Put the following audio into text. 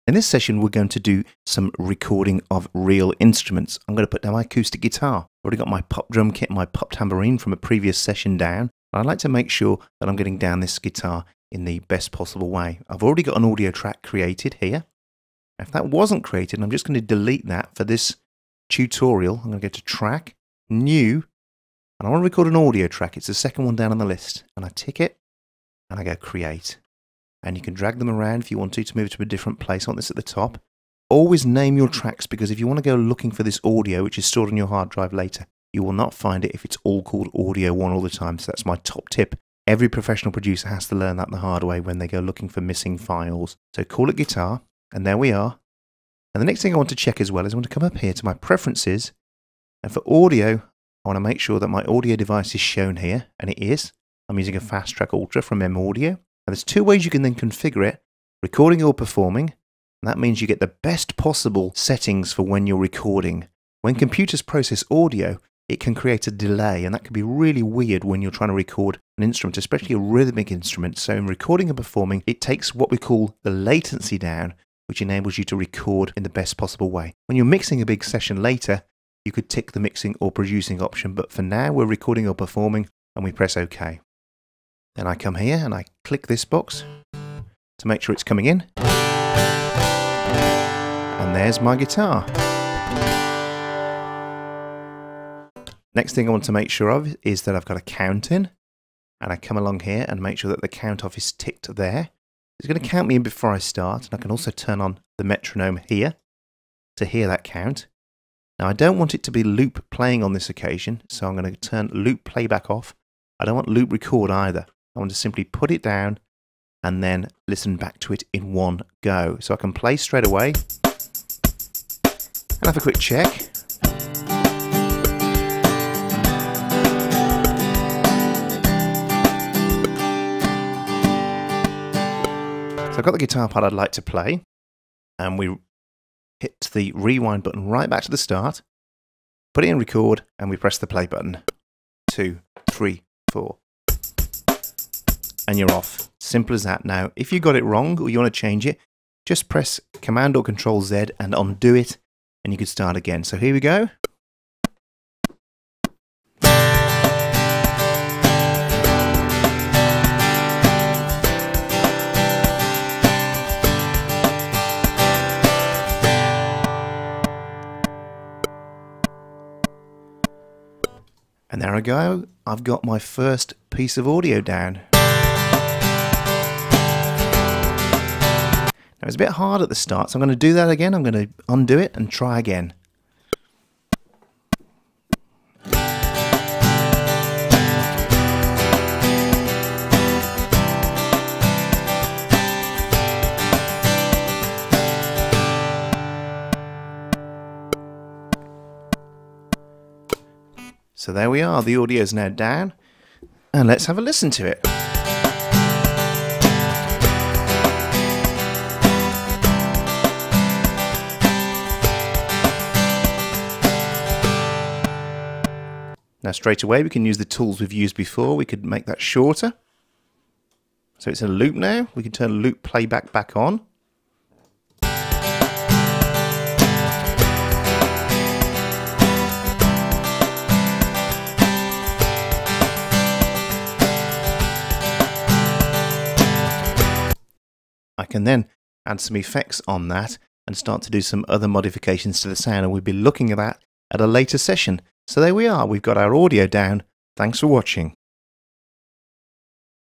In this session, we're going to do some recording of real instruments. I'm going to put down my acoustic guitar. I've already got my pop drum kit and my pop tambourine from a previous session down. I'd like to make sure that I'm getting down this guitar in the best possible way. I've already got an audio track created here. If that wasn't created, I'm just going to delete that for this tutorial. I'm going to go to Track, New, and I want to record an audio track. It's the second one down on the list. And I tick it, and I go Create. And you can drag them around if you want to move it to a different place. I want this at the top. Always name your tracks, because if you want to go looking for this audio, which is stored on your hard drive later, you will not find it if it's all called Audio 1 all the time. So that's my top tip. Every professional producer has to learn that the hard way when they go looking for missing files. So call it guitar, and there we are. And the next thing I want to check as well is I want to come up here to my preferences, and for audio, I want to make sure that my audio device is shown here, and it is. I'm using a Fast Track Ultra from M Audio. And there's two ways you can then configure it: recording or performing. And that means you get the best possible settings for when you're recording. When computers process audio, it can create a delay, and that can be really weird when you're trying to record an instrument, especially a rhythmic instrument. So in recording and performing, it takes what we call the latency down, which enables you to record in the best possible way. When you're mixing a big session later, you could tick the mixing or producing option, but for now we're recording or performing, and we press OK. Then I come here and I click this box to make sure it's coming in. And there's my guitar. Next thing I want to make sure of is that I've got a count in, and I come along here and make sure that the count off is ticked there. It's going to count me in before I start, and I can also turn on the metronome here to hear that count. Now I don't want it to be loop playing on this occasion, so I'm going to turn loop playback off. I don't want loop record either. I want to simply put it down and then listen back to it in one go. So I can play straight away and have a quick check. So I've got the guitar part I'd like to play, and we hit the rewind button right back to the start, put it in record, and we press the play button. 2, 3, 4. And you're off. Simple as that. Now, if you got it wrong or you want to change it, just press Command or Control Z and undo it, and you can start again. So here we go. And there I go, I've got my first piece of audio down. Now it's a bit hard at the start, so I'm going to do that again. I'm going to undo it and try again. So there we are, the audio is now down, and let's have a listen to it. Now straight away we can use the tools we've used before. We could make that shorter. So it's in a loop now. We can turn loop playback back on. I can then add some effects on that and start to do some other modifications to the sound, and we'll be looking at that at a later session. So there we are, we've got our audio down. Thanks for watching.